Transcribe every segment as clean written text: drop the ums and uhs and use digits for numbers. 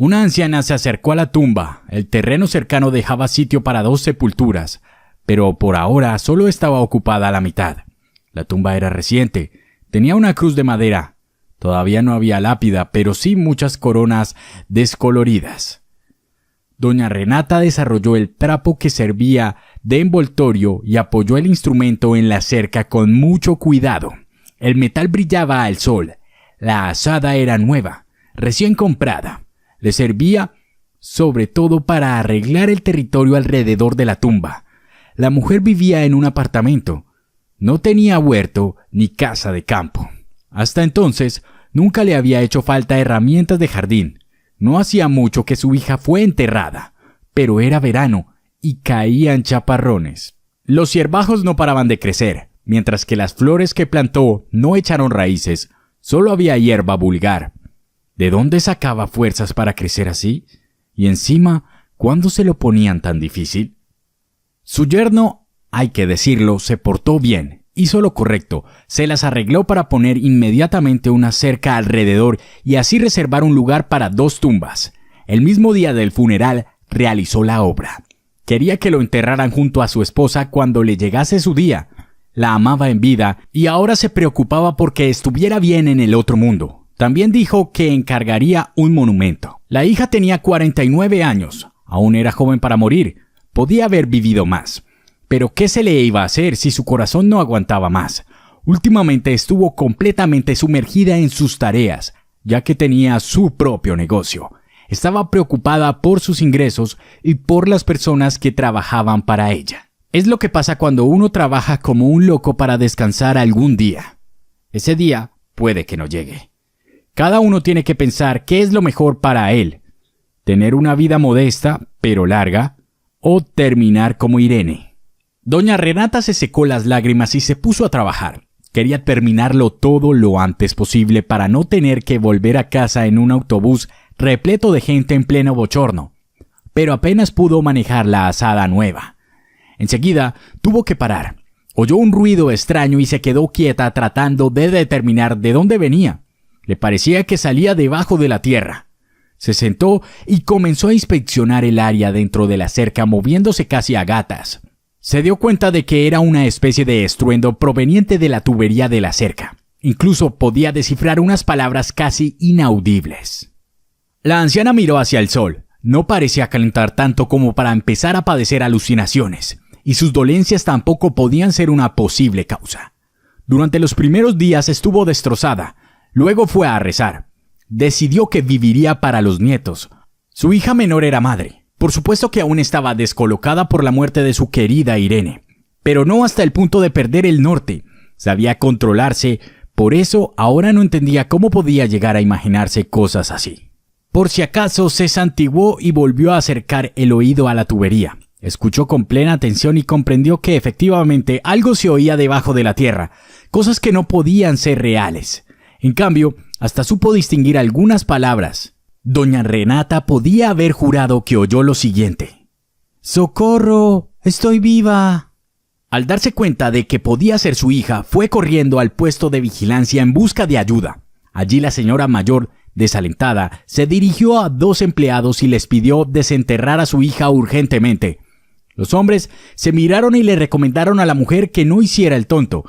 Una anciana se acercó a la tumba. El terreno cercano dejaba sitio para 2 sepulturas, pero por ahora solo estaba ocupada a la mitad. La tumba era reciente. Tenía una cruz de madera. Todavía no había lápida, pero sí muchas coronas descoloridas. Doña Renata desarrolló el trapo que servía de envoltorio y apoyó el instrumento en la cerca con mucho cuidado. El metal brillaba al sol. La azada era nueva, recién comprada. Le servía sobre todo para arreglar el territorio alrededor de la tumba. La mujer vivía en un apartamento. No tenía huerto ni casa de campo. Hasta entonces, nunca le había hecho falta herramientas de jardín. No hacía mucho que su hija fue enterrada, pero era verano y caían chaparrones. Los hierbajos no paraban de crecer, mientras que las flores que plantó no echaron raíces. Solo había hierba vulgar. ¿De dónde sacaba fuerzas para crecer así? Y encima, ¿cuándo se lo ponían tan difícil? Su yerno, hay que decirlo, se portó bien, hizo lo correcto, se las arregló para poner inmediatamente una cerca alrededor y así reservar un lugar para 2 tumbas. El mismo día del funeral realizó la obra. Quería que lo enterraran junto a su esposa cuando le llegase su día. La amaba en vida y ahora se preocupaba porque estuviera bien en el otro mundo. También dijo que encargaría un monumento. La hija tenía 49 años. Aún era joven para morir. Podía haber vivido más. Pero ¿qué se le iba a hacer si su corazón no aguantaba más? Últimamente estuvo completamente sumergida en sus tareas, ya que tenía su propio negocio. Estaba preocupada por sus ingresos y por las personas que trabajaban para ella. Es lo que pasa cuando uno trabaja como un loco para descansar algún día. Ese día puede que no llegue. Cada uno tiene que pensar qué es lo mejor para él. Tener una vida modesta, pero larga, o terminar como Irene. Doña Renata se secó las lágrimas y se puso a trabajar. Quería terminarlo todo lo antes posible para no tener que volver a casa en un autobús repleto de gente en pleno bochorno. Pero apenas pudo manejar la azada nueva. Enseguida tuvo que parar. Oyó un ruido extraño y se quedó quieta tratando de determinar de dónde venía. Le parecía que salía debajo de la tierra. Se sentó y comenzó a inspeccionar el área dentro de la cerca moviéndose casi a gatas. Se dio cuenta de que era una especie de estruendo proveniente de la tubería de la cerca. Incluso podía descifrar unas palabras casi inaudibles. La anciana miró hacia el sol. No parecía calentar tanto como para empezar a padecer alucinaciones, y sus dolencias tampoco podían ser una posible causa. Durante los primeros días estuvo destrozada. Luego fue a rezar. Decidió que viviría para los nietos. Su hija menor era madre. Por supuesto que aún estaba descolocada por la muerte de su querida Irene. Pero no hasta el punto de perder el norte. Sabía controlarse, por eso ahora no entendía cómo podía llegar a imaginarse cosas así. Por si acaso se santiguó y volvió a acercar el oído a la tubería. Escuchó con plena atención y comprendió que efectivamente algo se oía debajo de la tierra, cosas que no podían ser reales. En cambio, hasta supo distinguir algunas palabras. Doña Renata podía haber jurado que oyó lo siguiente: ¡Socorro! ¡Estoy viva! Al darse cuenta de que podía ser su hija, fue corriendo al puesto de vigilancia en busca de ayuda. Allí la señora mayor, desalentada, se dirigió a 2 empleados y les pidió desenterrar a su hija urgentemente. Los hombres se miraron y le recomendaron a la mujer que no hiciera el tonto,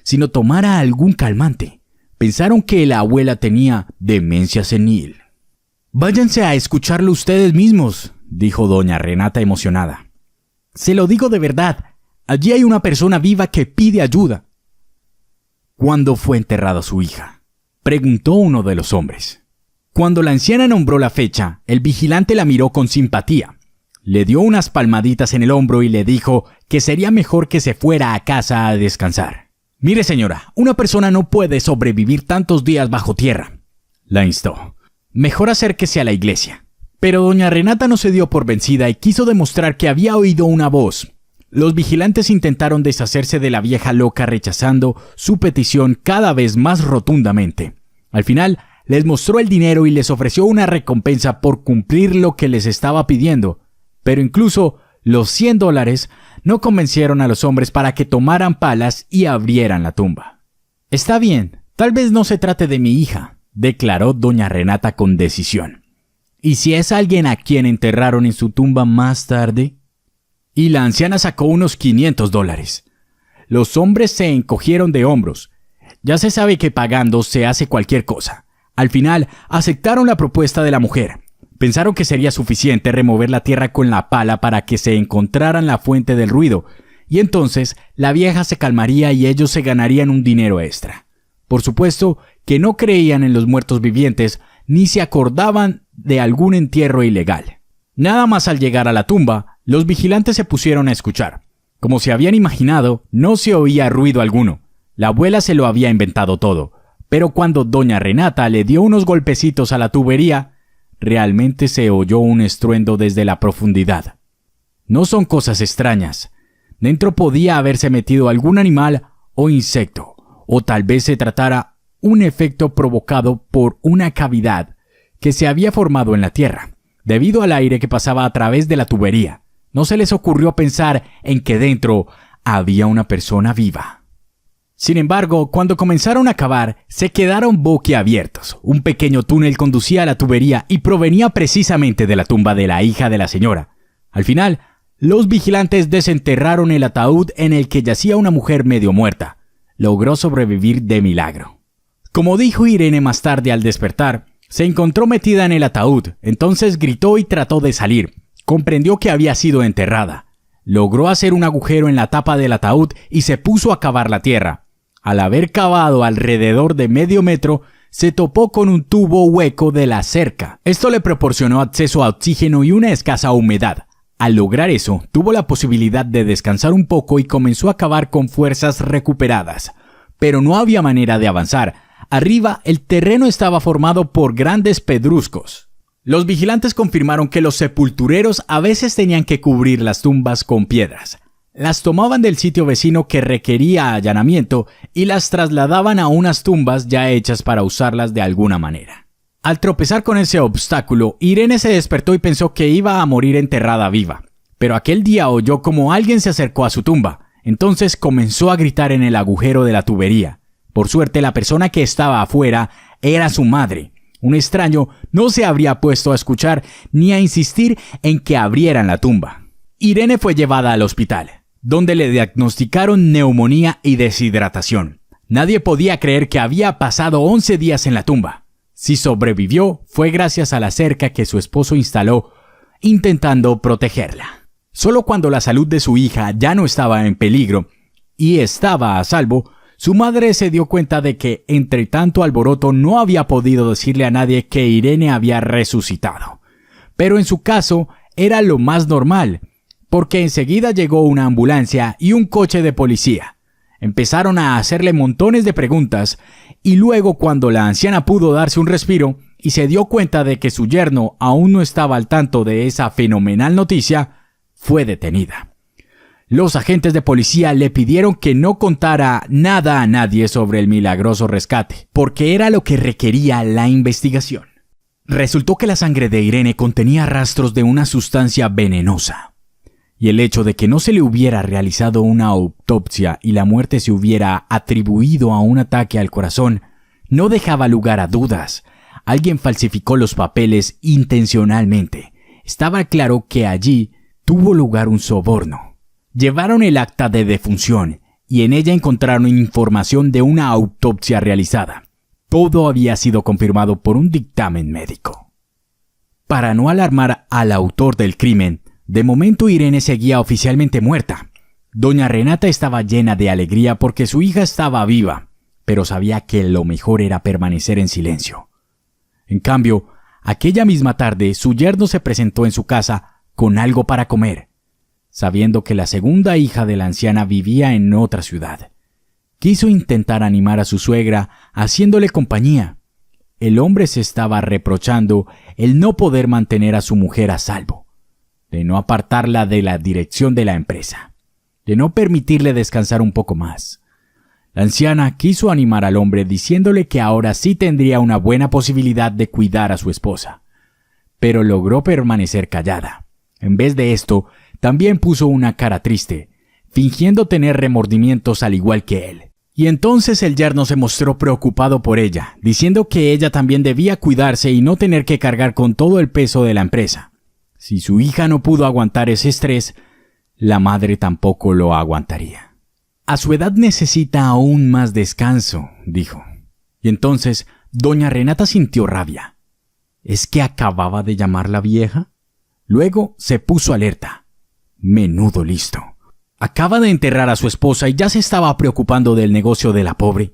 sino tomara algún calmante. Pensaron que la abuela tenía demencia senil. «Váyanse a escucharlo ustedes mismos», dijo doña Renata emocionada. «Se lo digo de verdad, allí hay una persona viva que pide ayuda». «¿Cuándo fue enterrada su hija?», preguntó uno de los hombres. Cuando la anciana nombró la fecha, el vigilante la miró con simpatía. Le dio unas palmaditas en el hombro y le dijo que sería mejor que se fuera a casa a descansar. «Mire, señora, una persona no puede sobrevivir tantos días bajo tierra», la instó. «Mejor acérquese a la iglesia». Pero doña Renata no se dio por vencida y quiso demostrar que había oído una voz. Los vigilantes intentaron deshacerse de la vieja loca rechazando su petición cada vez más rotundamente. Al final, les mostró el dinero y les ofreció una recompensa por cumplir lo que les estaba pidiendo. Pero incluso los $100 no convencieron a los hombres para que tomaran palas y abrieran la tumba. «Está bien, tal vez no se trate de mi hija», declaró doña Renata con decisión. ¿Y si es alguien a quien enterraron en su tumba más tarde? Y la anciana sacó unos $500. Los hombres se encogieron de hombros. Ya se sabe que pagando se hace cualquier cosa. Al final, aceptaron la propuesta de la mujer. Pensaron que sería suficiente remover la tierra con la pala para que se encontraran la fuente del ruido, y entonces la vieja se calmaría y ellos se ganarían un dinero extra. Por supuesto que no creían en los muertos vivientes, ni se acordaban de algún entierro ilegal. Nada más al llegar a la tumba, los vigilantes se pusieron a escuchar. Como se habían imaginado, no se oía ruido alguno. La abuela se lo había inventado todo. Pero cuando doña Renata le dio unos golpecitos a la tubería, realmente se oyó un estruendo desde la profundidad. No son cosas extrañas. Dentro podía haberse metido algún animal o insecto, o tal vez se tratara un efecto provocado por una cavidad que se había formado en la tierra, debido al aire que pasaba a través de la tubería. No se les ocurrió pensar en que dentro había una persona viva. Sin embargo, cuando comenzaron a cavar, se quedaron boquiabiertos. Un pequeño túnel conducía a la tubería y provenía precisamente de la tumba de la hija de la señora. Al final, los vigilantes desenterraron el ataúd en el que yacía una mujer medio muerta. Logró sobrevivir de milagro. Como dijo Irene más tarde al despertar, se encontró metida en el ataúd, entonces gritó y trató de salir. Comprendió que había sido enterrada. Logró hacer un agujero en la tapa del ataúd y se puso a cavar la tierra. Al haber cavado alrededor de medio metro, se topó con un tubo hueco de la cerca. Esto le proporcionó acceso a oxígeno y una escasa humedad. Al lograr eso, tuvo la posibilidad de descansar un poco y comenzó a cavar con fuerzas recuperadas. Pero no había manera de avanzar. Arriba, el terreno estaba formado por grandes pedruscos. Los vigilantes confirmaron que los sepultureros a veces tenían que cubrir las tumbas con piedras. Las tomaban del sitio vecino que requería allanamiento y las trasladaban a unas tumbas ya hechas para usarlas de alguna manera. Al tropezar con ese obstáculo, Irene se despertó y pensó que iba a morir enterrada viva. Pero aquel día oyó como alguien se acercó a su tumba. Entonces comenzó a gritar en el agujero de la tubería. Por suerte, la persona que estaba afuera era su madre. Un extraño no se habría puesto a escuchar ni a insistir en que abrieran la tumba. Irene fue llevada al hospital, donde le diagnosticaron neumonía y deshidratación. Nadie podía creer que había pasado 11 días en la tumba. Si sobrevivió, fue gracias a la cerca que su esposo instaló, intentando protegerla. Solo cuando la salud de su hija ya no estaba en peligro y estaba a salvo, su madre se dio cuenta de que, entre tanto alboroto, no había podido decirle a nadie que Irene había resucitado. Pero en su caso, era lo más normal, porque enseguida llegó una ambulancia y un coche de policía. Empezaron a hacerle montones de preguntas y luego, cuando la anciana pudo darse un respiro y se dio cuenta de que su yerno aún no estaba al tanto de esa fenomenal noticia, fue detenida. Los agentes de policía le pidieron que no contara nada a nadie sobre el milagroso rescate, porque era lo que requería la investigación. Resultó que la sangre de Irene contenía rastros de una sustancia venenosa. Y el hecho de que no se le hubiera realizado una autopsia y la muerte se hubiera atribuido a un ataque al corazón, no dejaba lugar a dudas. Alguien falsificó los papeles intencionalmente. Estaba claro que allí tuvo lugar un soborno. Llevaron el acta de defunción y en ella encontraron información de una autopsia realizada. Todo había sido confirmado por un dictamen médico. Para no alarmar al autor del crimen, de momento Irene seguía oficialmente muerta. Doña Renata estaba llena de alegría porque su hija estaba viva, pero sabía que lo mejor era permanecer en silencio. En cambio, aquella misma tarde su yerno se presentó en su casa con algo para comer, sabiendo que la segunda hija de la anciana vivía en otra ciudad. Quiso intentar animar a su suegra haciéndole compañía. El hombre se estaba reprochando el no poder mantener a su mujer a salvo, de no apartarla de la dirección de la empresa, de no permitirle descansar un poco más. La anciana quiso animar al hombre diciéndole que ahora sí tendría una buena posibilidad de cuidar a su esposa, pero logró permanecer callada. En vez de esto, también puso una cara triste, fingiendo tener remordimientos al igual que él. Y entonces el yerno se mostró preocupado por ella, diciendo que ella también debía cuidarse y no tener que cargar con todo el peso de la empresa. Si su hija no pudo aguantar ese estrés, la madre tampoco lo aguantaría. A su edad necesita aún más descanso, dijo. Y entonces doña Renata sintió rabia. ¿Es que acababa de llamar la vieja? Luego se puso alerta. Menudo listo. Acaba de enterrar a su esposa y ya se estaba preocupando del negocio de la pobre.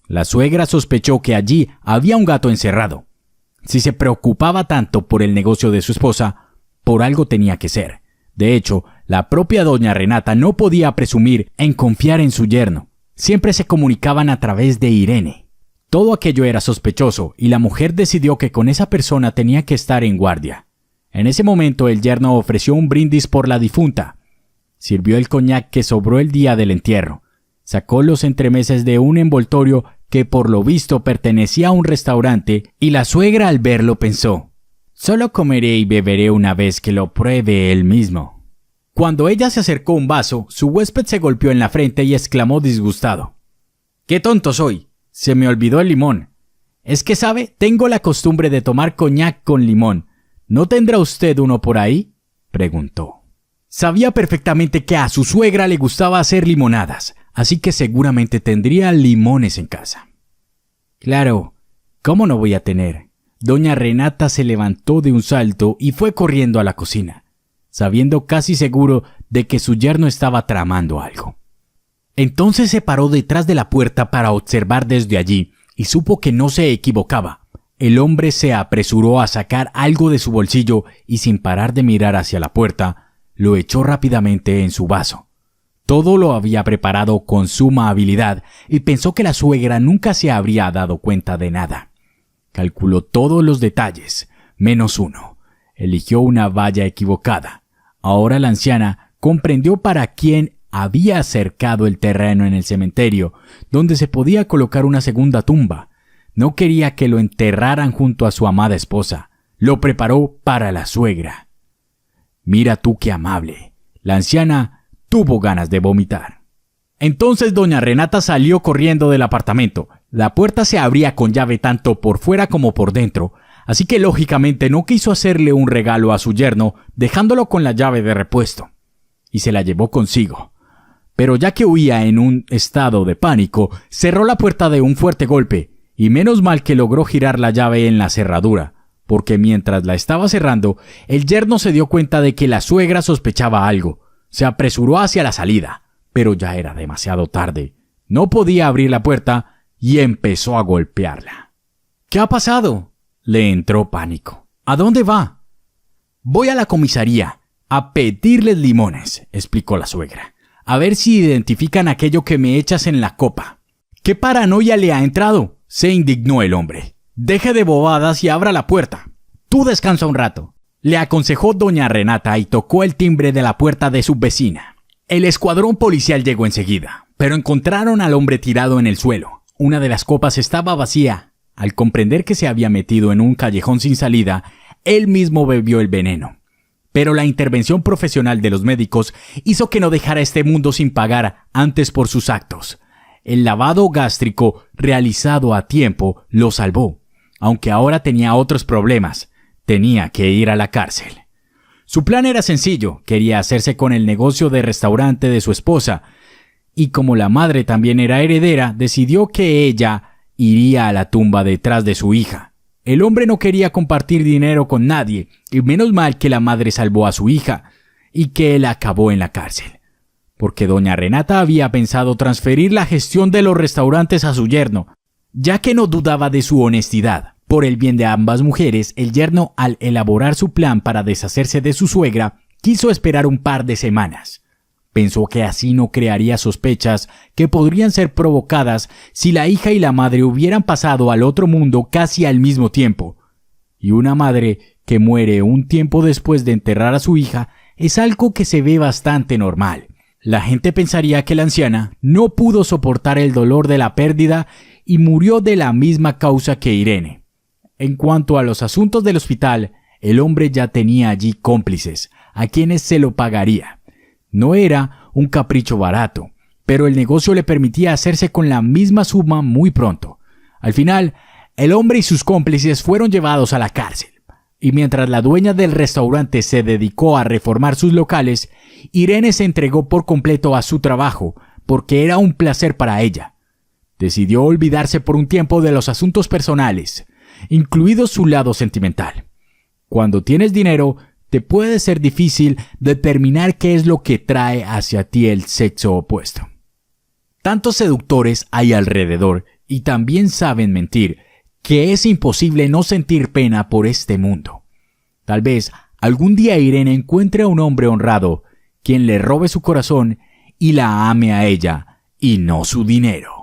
La suegra sospechó que allí había un gato encerrado. Si se preocupaba tanto por el negocio de su esposa, por algo tenía que ser. De hecho, la propia doña Renata no podía presumir en confiar en su yerno. Siempre se comunicaban a través de Irene. Todo aquello era sospechoso y la mujer decidió que con esa persona tenía que estar en guardia. En ese momento el yerno ofreció un brindis por la difunta. Sirvió el coñac que sobró el día del entierro. Sacó los entremeses de un envoltorio que por lo visto pertenecía a un restaurante y la suegra al verlo pensó: solo comeré y beberé una vez que lo pruebe él mismo. Cuando ella se acercó un vaso, su huésped se golpeó en la frente y exclamó disgustado: ¡qué tonto soy! Se me olvidó el limón. Es que sabe, tengo la costumbre de tomar coñac con limón. ¿No tendrá usted uno por ahí?, preguntó. Sabía perfectamente que a su suegra le gustaba hacer limonadas, así que seguramente tendría limones en casa. Claro, ¿cómo no voy a tener? Doña Renata se levantó de un salto y fue corriendo a la cocina, sabiendo casi seguro de que su yerno estaba tramando algo. Entonces se paró detrás de la puerta para observar desde allí y supo que no se equivocaba. El hombre se apresuró a sacar algo de su bolsillo y sin parar de mirar hacia la puerta, lo echó rápidamente en su vaso. Todo lo había preparado con suma habilidad y pensó que la suegra nunca se habría dado cuenta de nada. Calculó todos los detalles, menos uno. Eligió una valla equivocada. Ahora la anciana comprendió para quién había cercado el terreno en el cementerio, donde se podía colocar una segunda tumba. No quería que lo enterraran junto a su amada esposa. Lo preparó para la suegra. Mira tú qué amable. La anciana tuvo ganas de vomitar. Entonces doña Renata salió corriendo del apartamento. La puerta se abría con llave tanto por fuera como por dentro, así que lógicamente no quiso hacerle un regalo a su yerno, dejándolo con la llave de repuesto. Y se la llevó consigo. Pero ya que huía en un estado de pánico, cerró la puerta de un fuerte golpe, y menos mal que logró girar la llave en la cerradura, porque mientras la estaba cerrando, el yerno se dio cuenta de que la suegra sospechaba algo. Se apresuró hacia la salida, pero ya era demasiado tarde. No podía abrir la puerta y empezó a golpearla. ¿Qué ha pasado?, le entró pánico. ¿A dónde va? Voy a la comisaría a pedirles limones, explicó la suegra. A ver si identifican aquello que me echas en la copa. ¿Qué paranoia le ha entrado?, se indignó el hombre. Deje de bobadas y abra la puerta. Tú descansa un rato, le aconsejó doña Renata y tocó el timbre de la puerta de su vecina. El escuadrón policial llegó enseguida, pero encontraron al hombre tirado en el suelo. Una de las copas estaba vacía. Al comprender que se había metido en un callejón sin salida, él mismo bebió el veneno. Pero la intervención profesional de los médicos hizo que no dejara este mundo sin pagar antes por sus actos. El lavado gástrico realizado a tiempo lo salvó, aunque ahora tenía otros problemas. Tenía que ir a la cárcel. Su plan era sencillo, quería hacerse con el negocio de restaurante de su esposa, y como la madre también era heredera, decidió que ella iría a la tumba detrás de su hija. El hombre no quería compartir dinero con nadie, y menos mal que la madre salvó a su hija, y que él acabó en la cárcel. Porque doña Renata había pensado transferir la gestión de los restaurantes a su yerno, ya que no dudaba de su honestidad. Por el bien de ambas mujeres, el yerno, al elaborar su plan para deshacerse de su suegra, quiso esperar un par de semanas. Pensó que así no crearía sospechas que podrían ser provocadas si la hija y la madre hubieran pasado al otro mundo casi al mismo tiempo. Y una madre que muere un tiempo después de enterrar a su hija es algo que se ve bastante normal. La gente pensaría que la anciana no pudo soportar el dolor de la pérdida y murió de la misma causa que Irene. En cuanto a los asuntos del hospital, el hombre ya tenía allí cómplices, a quienes se lo pagaría. No era un capricho barato, pero el negocio le permitía hacerse con la misma suma muy pronto. Al final, el hombre y sus cómplices fueron llevados a la cárcel. Y mientras la dueña del restaurante se dedicó a reformar sus locales, Irene se entregó por completo a su trabajo, porque era un placer para ella. Decidió olvidarse por un tiempo de los asuntos personales, incluido su lado sentimental. Cuando tienes dinero, te puede ser difícil determinar qué es lo que trae hacia ti el sexo opuesto. Tantos seductores hay alrededor y también saben mentir, que es imposible no sentir pena por este mundo. Tal vez algún día Irene encuentre a un hombre honrado, quien le robe su corazón y la ame a ella y no su dinero.